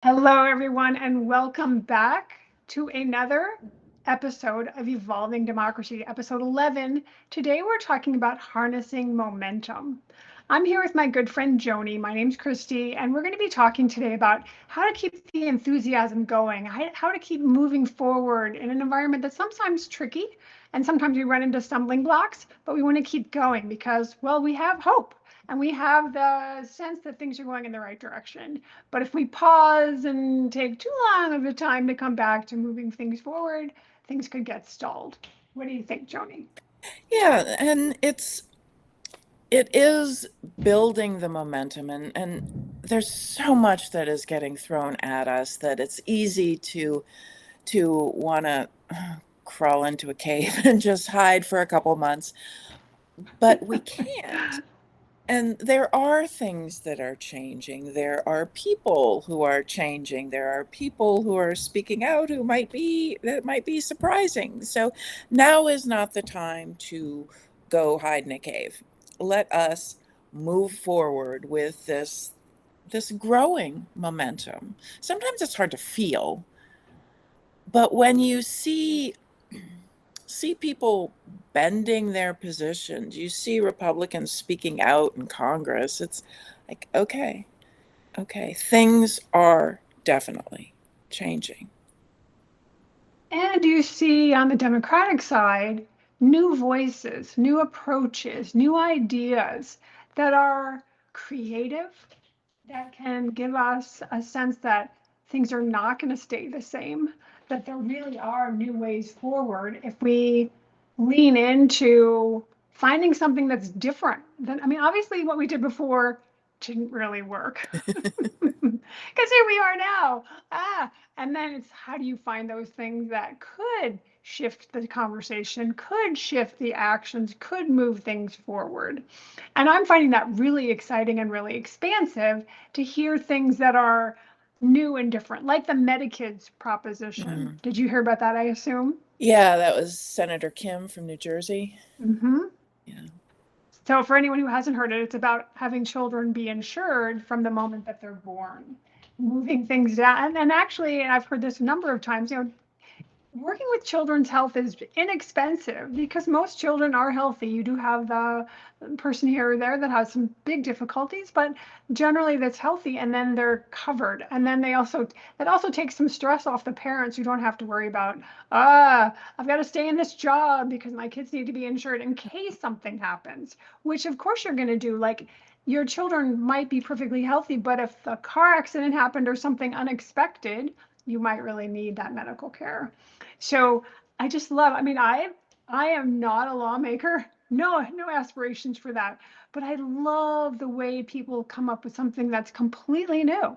Hello, everyone, and welcome back to another episode of Evolving Democracy, episode 11. Today, we're talking about harnessing momentum. I'm here with my good friend Joni. My name's Christy, and we're going to be talking today about how to keep the enthusiasm going, how to keep moving forward in an environment that's sometimes tricky, and sometimes we run into stumbling blocks, but we want to keep going because, well, we have hope and we have the sense that things are going in the right direction. But if we pause and take too long of a time to come back to moving things forward, things could get stalled. What do you think, Joni? Yeah, and it is building the momentum and there's so much that is getting thrown at us that it's easy to want to crawl into a cave and just hide for a couple months, but we can't. And there are things that are changing. There are people who are changing. There are people who are speaking out who that might be surprising. So now is not the time to go hide in a cave. Let us move forward with this growing momentum. Sometimes it's hard to feel, but when you see people bending their positions. You see Republicans speaking out in Congress. It's like, okay, things are definitely changing. And you see on the Democratic side, new voices, new approaches, new ideas that are creative, that can give us a sense that things are not going to stay the same, that there really are new ways forward if we lean into finding something that's different than, I mean, obviously what we did before didn't really work. Because here we are now. And then it's how do you find those things that could shift the conversation, could shift the actions, could move things forward. And I'm finding that really exciting and really expansive to hear things that are new and different, like the MediKids proposition. Mm. Did you hear about that, I assume? Yeah, that was Senator Kim from New Jersey. Mm-hmm. Yeah. So for anyone who hasn't heard it, it's about having children be insured from the moment that they're born, moving things down. And actually, I've heard this a number of times, working with children's health is inexpensive because most children are healthy. You do have the person here or there that has some big difficulties, but generally that's healthy and then they're covered. And then that also takes some stress off the parents. You don't have to worry about, I've got to stay in this job because my kids need to be insured in case something happens, which of course you're going to do. Like your children might be perfectly healthy, but if a car accident happened or something unexpected, you might really need that medical care. So I just love, I mean, I am not a lawmaker. No aspirations for that. But I love the way people come up with something that's completely new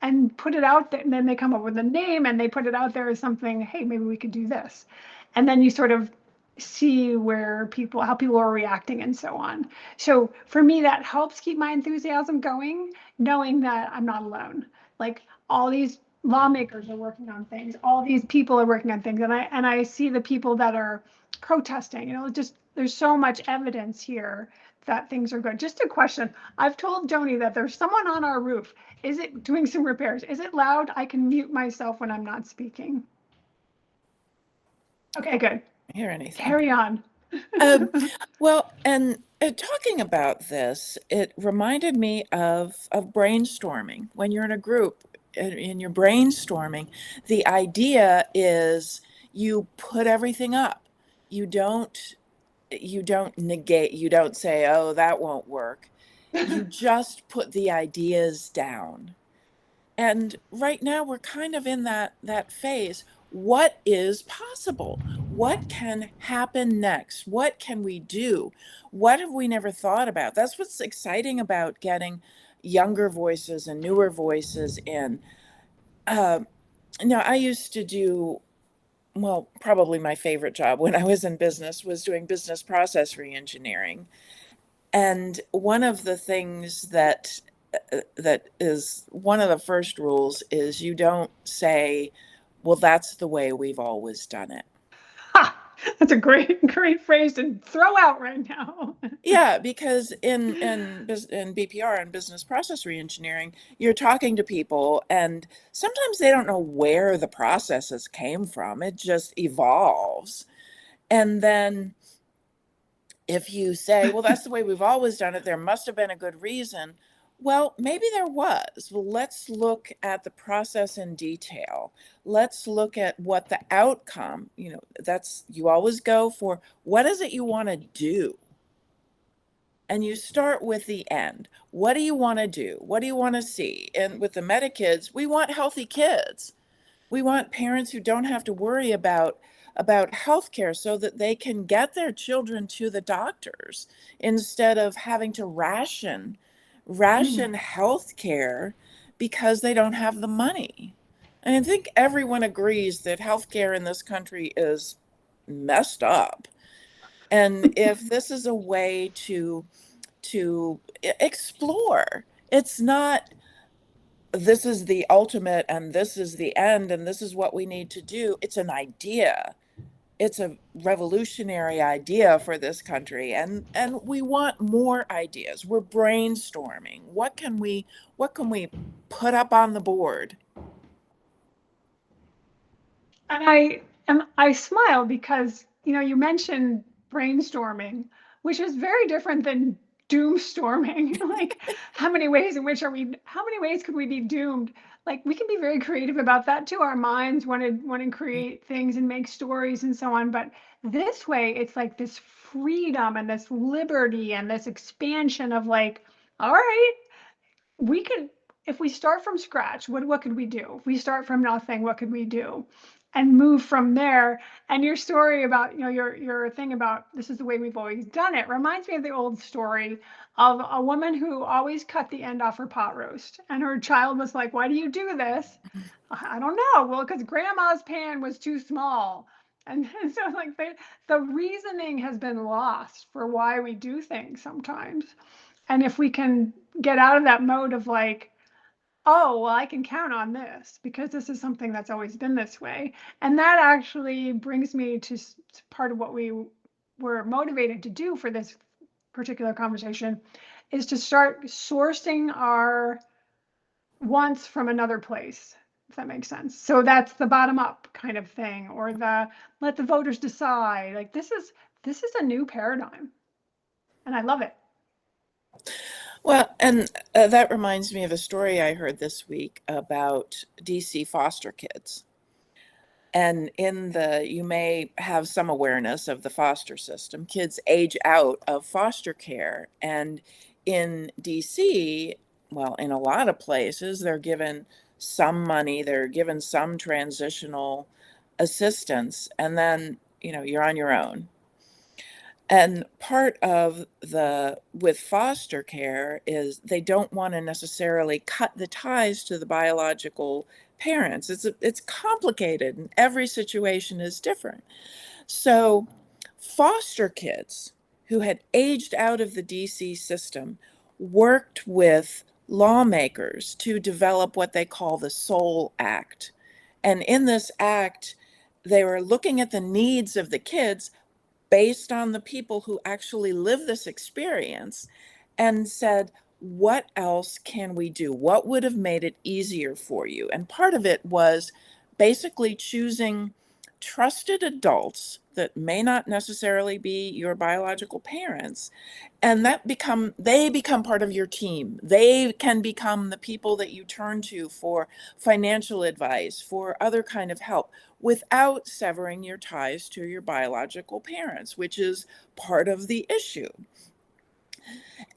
and put it out there. And then they come up with a name and they put it out there as something, hey, maybe we could do this. And then you sort of see how people are reacting and so on. So for me, that helps keep my enthusiasm going, knowing that I'm not alone. Like all these lawmakers are working on things, all these people are working on things, and I see the people that are protesting. Just there's so much evidence here that things are good. Just a question. I've told Joni that there's someone on our roof. Is it doing some repairs? Is it loud? I can mute myself when I'm not speaking. Okay, good. Hear anything? Carry on. Um, well, and talking about this, it reminded me of brainstorming. When you're in a group and you're brainstorming, the idea is you put everything up. You don't you don't negate, you don't say, "Oh, that won't work." You just put the ideas down. And right now we're kind of in that phase. What is possible? What can happen next? What can we do? What have we never thought about? That's what's exciting about getting younger voices and newer voices in. Uh, Now, I used to do, well, probably my favorite job when I was in business was doing business process reengineering. And one of the things that is one of the first rules is you don't say, well, that's the way we've always done it. That's a great phrase to throw out right now. Yeah, because in BPR and business process reengineering, you're talking to people, and sometimes they don't know where the processes came from. It just evolves. And then if you say, well, that's the way we've always done it, there must have been a good reason. Well, maybe there was. Well, let's look at the process in detail. Let's look at what the outcome, that's, you always go for what is it you want to do? And you start with the end. What do you want to do? What do you want to see? And with the MediKids, we want healthy kids. We want parents who don't have to worry about healthcare so that they can get their children to the doctors instead of having to ration healthcare because they don't have the money. And I think everyone agrees that healthcare in this country is messed up. And if this is a way to explore, it's not this is the ultimate and this is the end and this is what we need to do. It's an idea. It's a revolutionary idea for this country, and we want more ideas. We're brainstorming. What can we put up on the board? And I smile because, you mentioned brainstorming, which is very different than doomstorming. Like, how many ways could we be doomed? Like, we can be very creative about that too. Our minds want to create things and make stories and so on. But this way, it's like this freedom and this liberty and this expansion of like, all right, we could, if we start from scratch, what could we do? If we start from nothing, what could we do? And move from there. And your story about, your thing about this is the way we've always done it reminds me of the old story of a woman who always cut the end off her pot roast. And her child was like, why do you do this? I don't know. Well, because grandma's pan was too small. And so like the reasoning has been lost for why we do things sometimes. And if we can get out of that mode of like, oh, well, I can count on this because this is something that's always been this way. And that actually brings me to part of what we were motivated to do for this particular conversation is to start sourcing our wants from another place, if that makes sense. So that's the bottom up kind of thing, or the let the voters decide. Like this is a new paradigm, and I love it. Well, and that reminds me of a story I heard this week about DC foster kids. And you may have some awareness of the foster system. Kids age out of foster care. And in DC, well, in a lot of places, they're given some money, they're given some transitional assistance, and then, you're on your own. And part of with foster care is they don't want to necessarily cut the ties to the biological parents. It's complicated and every situation is different. So foster kids who had aged out of the DC system worked with lawmakers to develop what they call the SOUL Act. And in this act, they were looking at the needs of the kids based on the people who actually live this experience and said, what else can we do? What would have made it easier for you? And part of it was basically choosing trusted adults that may not necessarily be your biological parents, and they become part of your team. They can become the people that you turn to for financial advice, for other kind of help, without severing your ties to your biological parents, which is part of the issue.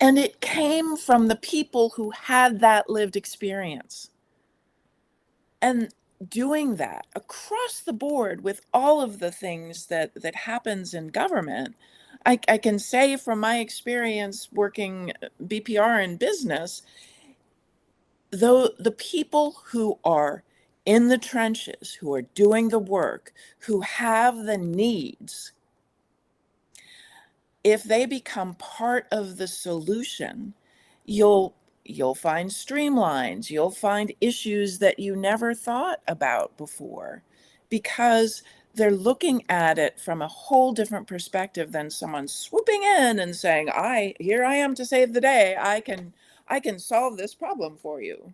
And it came from the people who had that lived experience. And doing that across the board with all of the things that happens in government, I can say from my experience working BPR in business, though the people who are in the trenches, who are doing the work, who have the needs, if they become part of the solution, you'll find streamlines, you'll find issues that you never thought about before, because they're looking at it from a whole different perspective than someone swooping in and saying, here I am to save the day. I can solve this problem for you.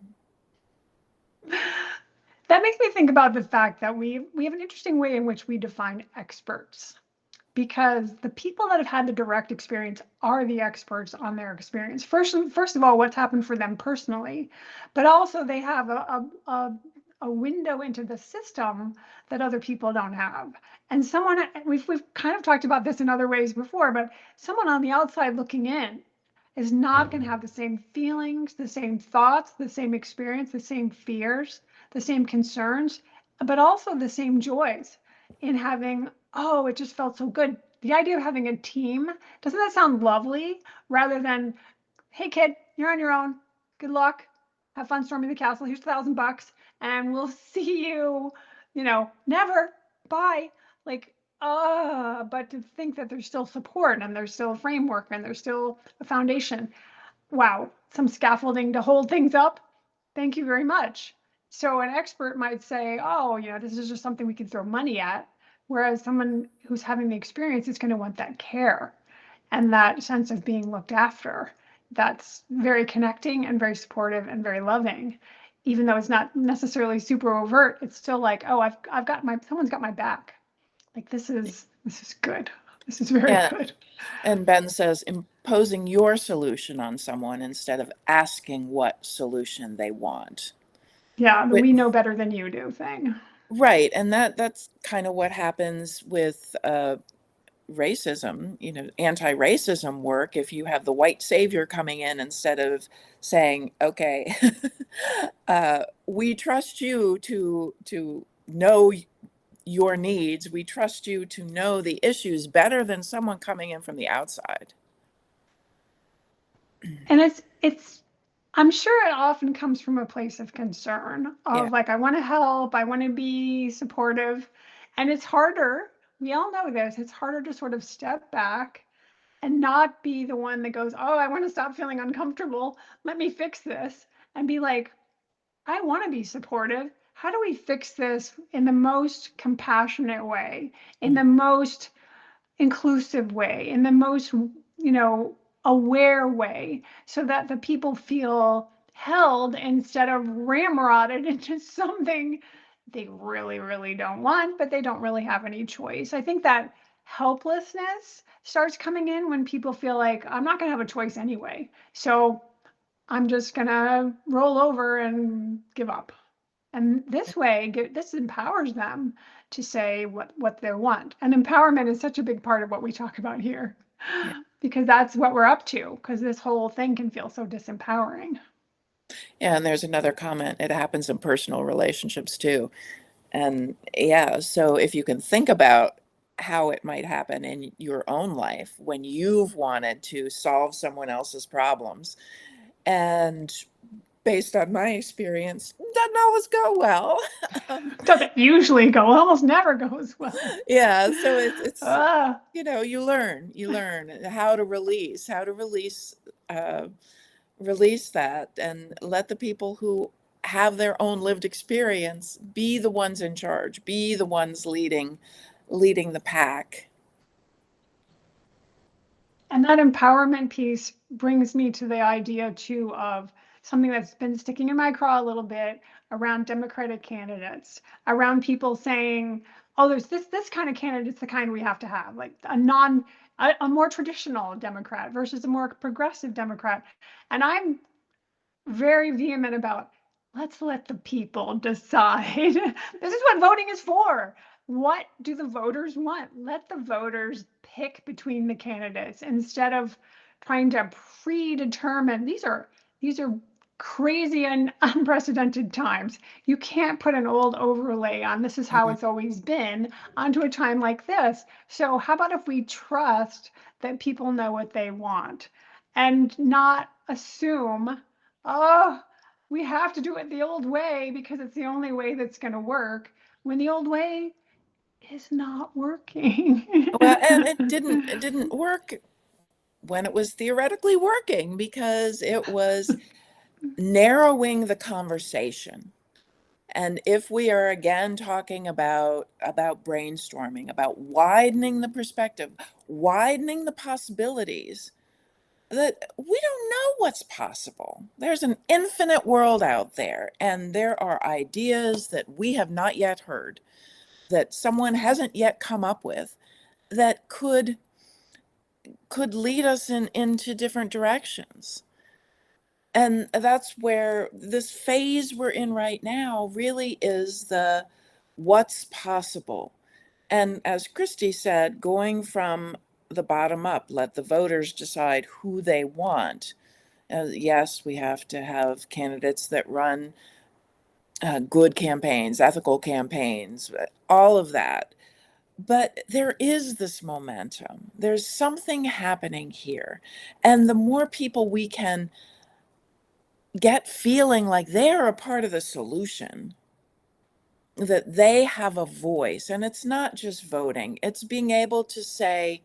That makes me think about the fact that we have an interesting way in which we define experts, because the people that have had the direct experience are the experts on their experience. First of all, what's happened for them personally, but also they have a window into the system that other people don't have. And we've kind of talked about this in other ways before, but someone on the outside looking in is not going to have the same feelings, the same thoughts, the same experience, the same fears, the same concerns, but also the same joys in having, oh, it just felt so good. The idea of having a team, doesn't that sound lovely? Rather than, hey kid, you're on your own. Good luck. Have fun storming the castle. Here's $1,000 and we'll see you, never. Bye. Like, but to think that there's still support and there's still a framework and there's still a foundation. Wow, some scaffolding to hold things up. Thank you very much. So an expert might say, oh, this is just something we can throw money at. Whereas someone who's having the experience is going to want that care and that sense of being looked after. That's very connecting and very supportive and very loving. Even though it's not necessarily super overt, it's still like, oh, someone's got my back. Like this is good. This is very good. And Ben says, imposing your solution on someone instead of asking what solution they want. Yeah, the we know better than you do thing. Right. And that's kind of what happens with racism, anti-racism work. If you have the white savior coming in instead of saying, okay, we trust you to know your needs. We trust you to know the issues better than someone coming in from the outside. And I'm sure it often comes from a place of concern of like, I want to help, I want to be supportive. And it's harder. We all know this. It's harder to sort of step back and not be the one that goes, oh, I want to stop feeling uncomfortable. Let me fix this. And be like, I want to be supportive. How do we fix this in the most compassionate way, in the most inclusive way, in the most, aware way, so that the people feel held instead of ramrodded into something they really, really don't want, but they don't really have any choice. I think that helplessness starts coming in when people feel like, I'm not going to have a choice anyway, so I'm just going to roll over and give up. And this way, this empowers them to say what they want. And empowerment is such a big part of what we talk about here, because that's what we're up to, because this whole thing can feel so disempowering. And there's another comment. It happens in personal relationships too. And so if you can think about how it might happen in your own life when you've wanted to solve someone else's problems, and based on my experience, doesn't always go well. Doesn't usually go, almost never goes well. Yeah, so it's you learn how to release that and let the people who have their own lived experience be the ones in charge, be the ones leading the pack. And that empowerment piece brings me to the idea too of something that's been sticking in my craw a little bit around Democratic candidates, around people saying, oh, there's this kind of candidate's the kind we have to have, like a more traditional Democrat versus a more progressive Democrat. And I'm very vehement about, let's let the people decide. This is what voting is for. What do the voters want? Let the voters pick between the candidates instead of trying to predetermine. These are crazy and unprecedented times. You can't put an old overlay on this is how it's always been onto a time like this. So how about if we trust that people know what they want and not assume, oh, we have to do it the old way because it's the only way that's going to work, when the old way is not working. Well, and it didn't work when it was theoretically working, because it was narrowing the conversation. And if we are again talking about brainstorming, about widening the perspective, widening the possibilities, that we don't know what's possible. There's an infinite world out there, and there are ideas that we have not yet heard, that someone hasn't yet come up with, that could lead us into different directions. And that's where this phase we're in right now really is the what's possible. And as Christy said, going from the bottom up, let the voters decide who they want. Yes, we have to have candidates that run good campaigns, ethical campaigns, all of that. But there is this momentum. There's something happening here. And the more people we can get feeling like they're a part of the solution, that they have a voice, and it's not just voting, it's being able to say,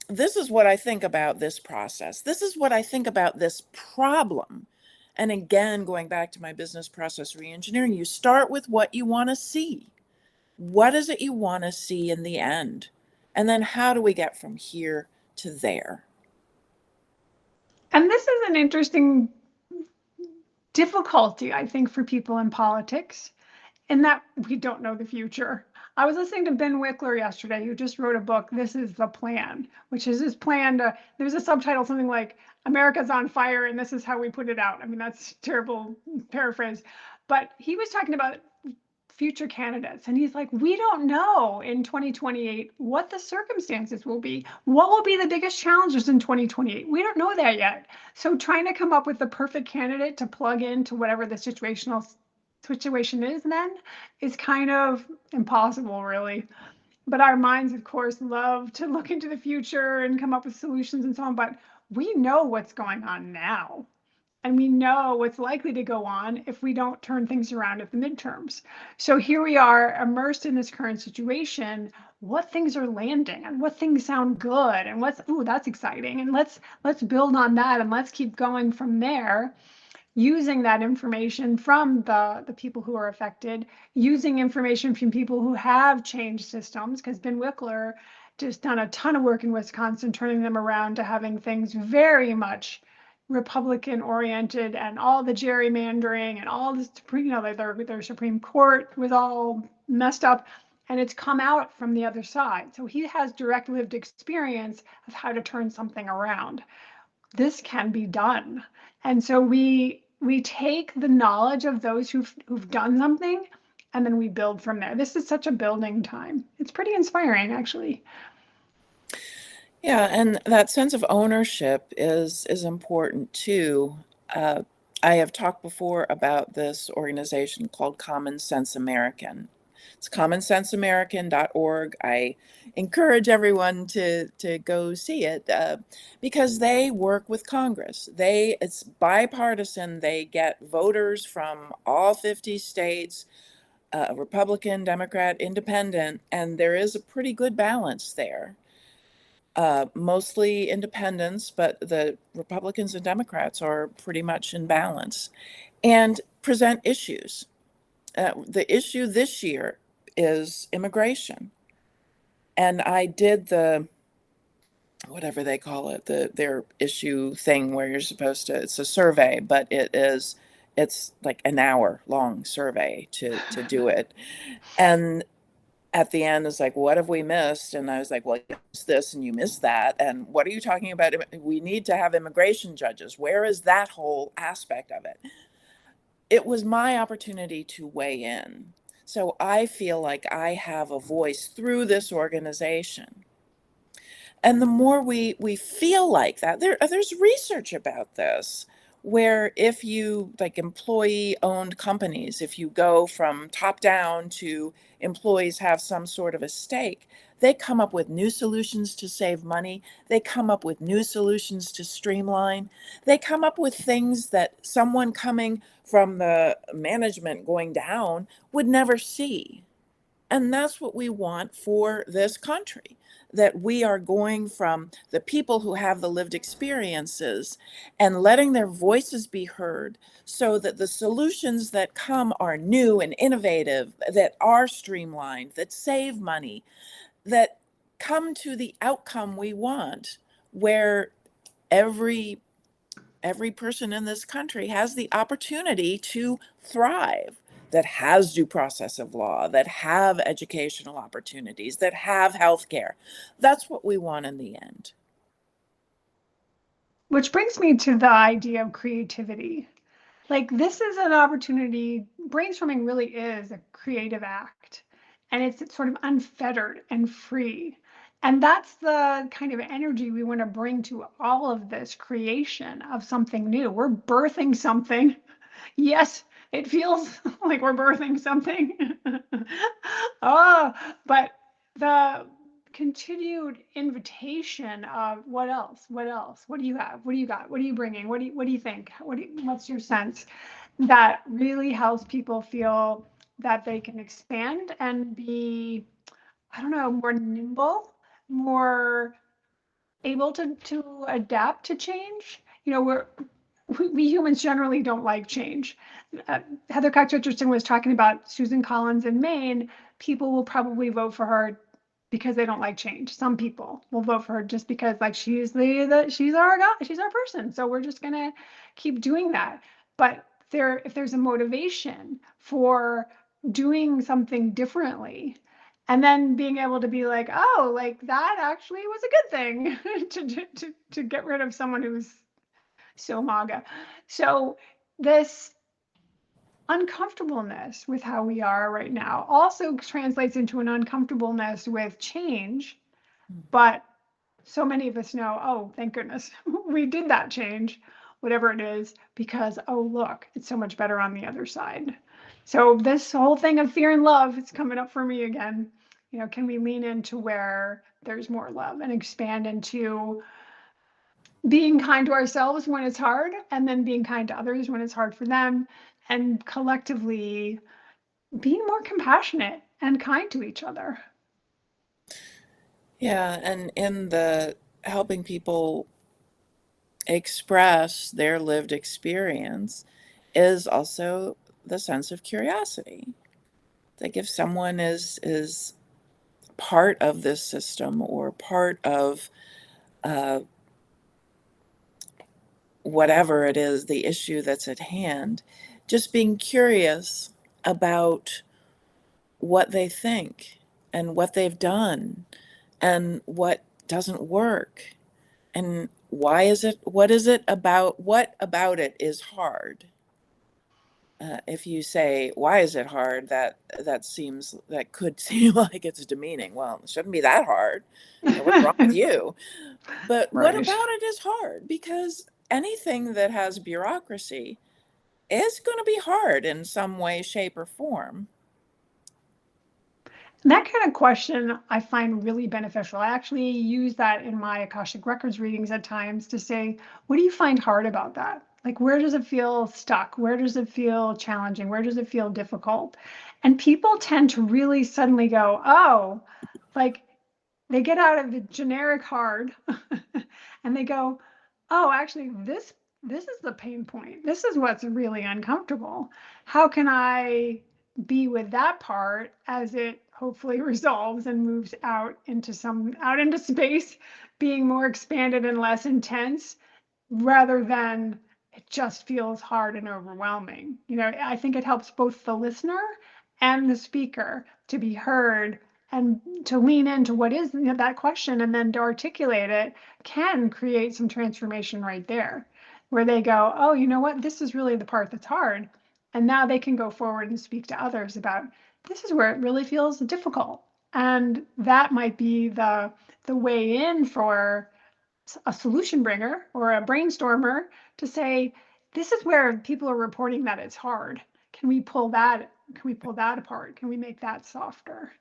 this is what I think about this process. This is what I think about this problem. And again, going back to my business process reengineering, you start with what you want to see. What is it you want to see in the end? And then how do we get from here to there? And this is an interesting difficulty, I think, for people in politics, in that we don't know the future. I was listening to Ben Wickler yesterday, who just wrote a book, This is the Plan, which is his plan to, there's a subtitle, something like America's on fire and this is how we put it out. I mean, that's a terrible paraphrase, but he was talking about future candidates. And he's like, we don't know in 2028 what the circumstances will be. What will be the biggest challenges in 2028? We don't know that yet. So trying to come up with the perfect candidate to plug into whatever the situation is then is kind of impossible, really. But our minds, of course, love to look into the future and come up with solutions and so on. But we know what's going on now. And we know what's likely to go on if we don't turn things around at the midterms. So here we are immersed in this current situation. What things are landing and what things sound good and what's, ooh, that's exciting. And let's build on that and let's keep going from there, using that information from the people who are affected, using information from people who have changed systems, because Ben Wickler just done a ton of work in Wisconsin, turning them around to having things very much Republican oriented, and all the gerrymandering and all this, their Supreme Court was all messed up, and it's come out from the other side. So he has direct lived experience of how to turn something around. This can be done. And so we take the knowledge of those who've done something, and then we build from there. This is such a building time. It's pretty inspiring, actually. Yeah, and that sense of ownership is important too. I have talked before about this organization called Common Sense American. It's commonsenseamerican.org. I encourage everyone to go see it because they work with Congress. It's bipartisan. They get voters from all 50 states, Republican, Democrat, Independent, and there is a pretty good balance there. Mostly independents, but the Republicans and Democrats are pretty much in balance, and present issues. The issue this year is immigration. And I did whatever they call it, their issue thing where you're supposed to, it's a survey, but it's like an hour long survey to do it. And at the end, it's like, what have we missed? And I was like, well, you missed this and you missed that. And what are you talking about? We need to have immigration judges. Where is that whole aspect of it? It was my opportunity to weigh in. So I feel like I have a voice through this organization. And the more we feel like that, there's research about this, where if you, like employee owned companies, if you go from top down to employees have some sort of a stake, they come up with new solutions to save money. They come up with new solutions to streamline. They come up with things that someone coming from the management going down would never see. And that's what we want for this country, that we are going from the people who have the lived experiences and letting their voices be heard so that the solutions that come are new and innovative, that are streamlined, that save money, that come to the outcome we want, where every person in this country has the opportunity to thrive, that has due process of law, that have educational opportunities, that have health care. That's what we want in the end. Which brings me to the idea of creativity. Like, this is an opportunity. Brainstorming really is a creative act, and it's sort of unfettered and free. And that's the kind of energy we want to bring to all of this creation of something new. We're birthing something. Yes, it feels like we're birthing something. Oh, but the continued invitation of what else? What else? What do you have? What do you got? What are you bringing? What do you think? What's your sense? That really helps people feel that they can expand and be, I don't know, more nimble, more able to adapt to change. You know, we humans generally don't like change. Heather Cox Richardson was talking about Susan Collins in Maine. People will probably vote for her because they don't like change. Some people will vote for her just because, like, she's our guy, she's our person. So we're just gonna keep doing that. But if there's a motivation for doing something differently, and then being able to be like, oh, like that actually was a good thing to get rid of someone who's so MAGA. So this uncomfortableness with how we are right now also translates into an uncomfortableness with change. But so many of us know, oh, thank goodness we did that change, whatever it is, because, oh, look, it's so much better on the other side. So this whole thing of fear and love is coming up for me again. You know, can we lean into where there's more love and expand into being kind to ourselves when it's hard, and then being kind to others when it's hard for them, and collectively being more compassionate and kind to each other. Yeah, and in the helping people express their lived experience is also the sense of curiosity. Like, if someone is part of this system or part of whatever it is, the issue that's at hand, just being curious about what they think and what they've done and what doesn't work and why is it, what about it is hard. If you say, why is it hard, that could seem like it's demeaning. Well, it shouldn't be that hard. You know, what's wrong with you? But what Right. about it is hard? Because anything that has bureaucracy is going to be hard in some way, shape, or form. That kind of question I find really beneficial. I actually use that in my Akashic Records readings at times to say, what do you find hard about that? Like, where does it feel stuck? Where does it feel challenging? Where does it feel difficult? And people tend to really suddenly go, oh, like they get out of the generic hard and they go, oh, actually, this is the pain point. This is what's really uncomfortable. How can I be with that part as it hopefully resolves and moves out into space, being more expanded and less intense, rather than it just feels hard and overwhelming. You know, I think it helps both the listener and the speaker to be heard and to lean into what is, you know, that question, and then to articulate it can create some transformation right there, where they go, oh, you know what, this is really the part that's hard. And now they can go forward and speak to others about, this is where it really feels difficult. And that might be the way in for a solution bringer or a brainstormer to say, this is where people are reporting that it's hard. Can we pull that apart? Can we make that softer?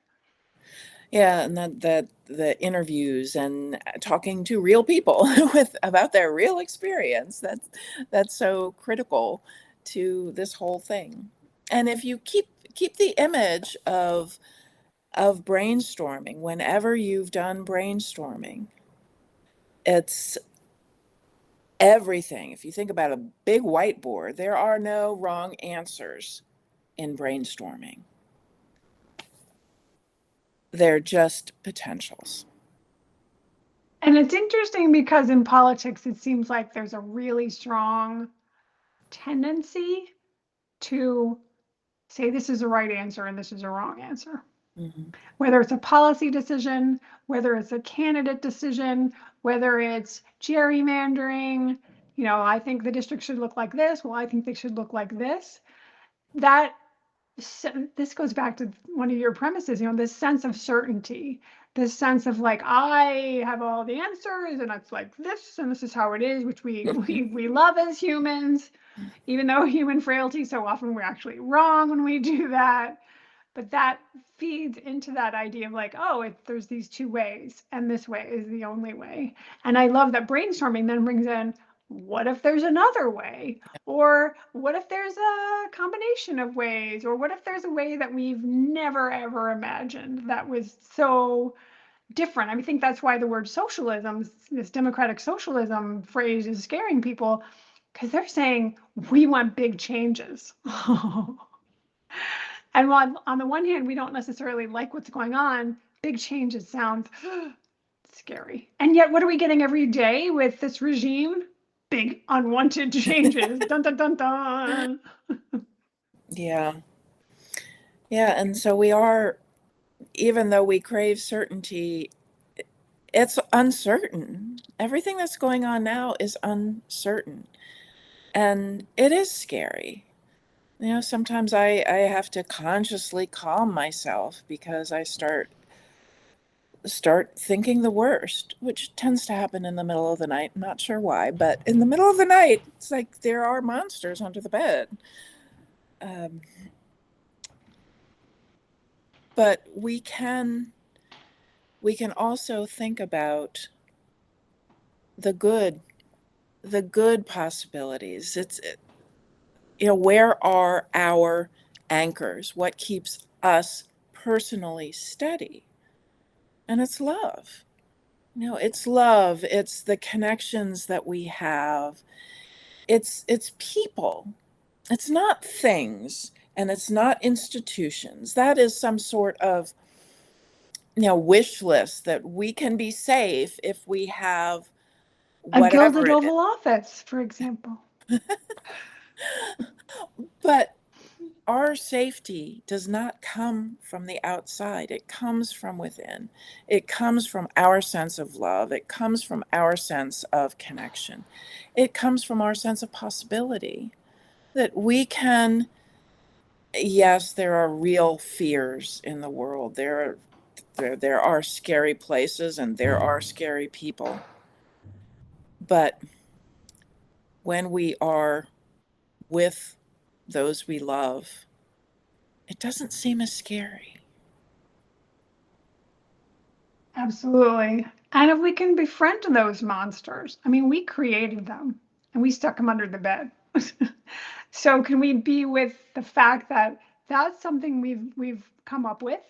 Yeah, and that the interviews and talking to real people with about their real experience, that's so critical to this whole thing. And if you keep the image of of brainstorming, whenever you've done brainstorming, it's everything. If you think about a big whiteboard, there are no wrong answers in brainstorming. They're just potentials. And it's interesting because in politics, it seems like there's a really strong tendency to say this is the right answer and this is a wrong answer. Mm-hmm. Whether it's a policy decision, whether it's a candidate decision, whether it's gerrymandering, I think the district should look like this. Well, I think they should look like this. This goes back to one of your premises, this sense of certainty, this sense of like, I have all the answers and it's like this, and this is how it is, which we love as humans, even though human frailty, so often we're actually wrong when we do that. But that feeds into that idea of like, oh, there's these two ways and this way is the only way. And I love that brainstorming then brings in, what if there's another way? Or what if there's a combination of ways? Or what if there's a way that we've never, ever imagined that was so different? I think that's why the word socialism, this democratic socialism phrase is scaring people, because they're saying, we want big changes. And while on the one hand, we don't necessarily like what's going on, big changes sound scary. And yet, what are we getting every day with this regime? Big unwanted changes. Dun, dun, dun, dun. Yeah. Yeah. And so we are, even though we crave certainty, it's uncertain. Everything that's going on now is uncertain. And it is scary. Sometimes I have to consciously calm myself because I start thinking the worst, which tends to happen in the middle of the night. I'm not sure why, but in the middle of the night, it's like there are monsters under the bed. But we can also think about the good possibilities. Where are our anchors? What keeps us personally steady? And it's love. It's love. It's the connections that we have. It's people. It's not things, and it's not institutions. That is some sort of wish list that we can be safe if we have a whatever gilded Oval Office, for example. But our safety does not come from the outside. It comes from within. It comes from our sense of love. It comes from our sense of connection. It comes from our sense of possibility that we can, yes, there are real fears in the world. There are scary places and there are scary people. But when we are with those we love, it doesn't seem as scary. Absolutely. And if we can befriend those monsters, we created them and we stuck them under the bed. So can we be with the fact that that's something we've come up with,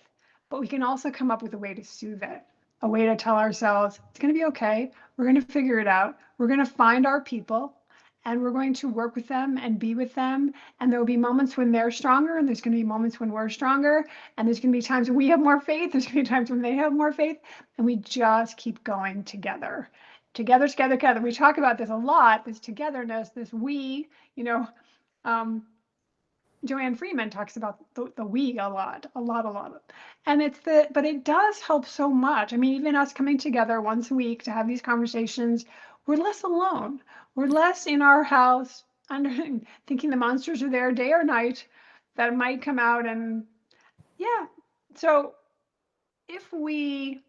but we can also come up with a way to soothe it, a way to tell ourselves it's going to be okay. We're going to figure it out. We're going to find our people and we're going to work with them and be with them. And there will be moments when they're stronger and there's going to be moments when we're stronger. And there's going to be times when we have more faith. There's going to be times when they have more faith. And we just keep going together. Together, together, together. We talk about this a lot, this togetherness, this we, Joanne Freeman talks about the we a lot. And but it does help so much. Even us coming together once a week to have these conversations, we're less alone. We're less in our house thinking the monsters are there day or night that might come out. And yeah, so if we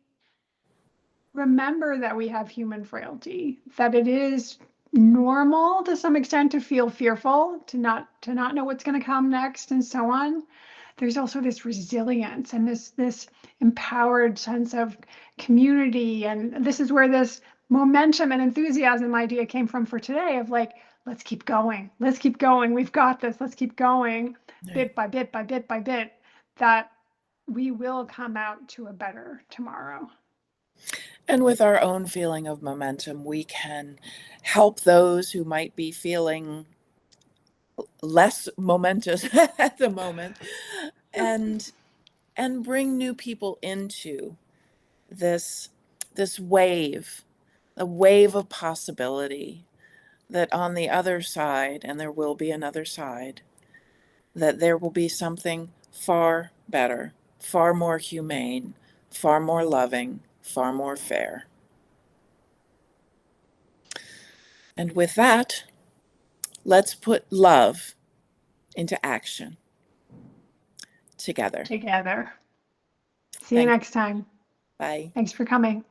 remember that we have human frailty, that it is normal to some extent to feel fearful, to not know what's going to come next and so on, there's also this resilience and this empowered sense of community. And this is where this momentum and enthusiasm idea came from for today of like, let's keep going, we've got this, let's keep going, bit by bit by bit by bit. That we will come out to a better tomorrow. And with our own feeling of momentum, we can help those who might be feeling less momentous at the moment, and bring new people into this wave, a wave of possibility, that on the other side, and there will be another side, that there will be something far better, far more humane, far more loving, far more fair. And with that, let's put love into action together. See you next time. Bye. Thanks for coming.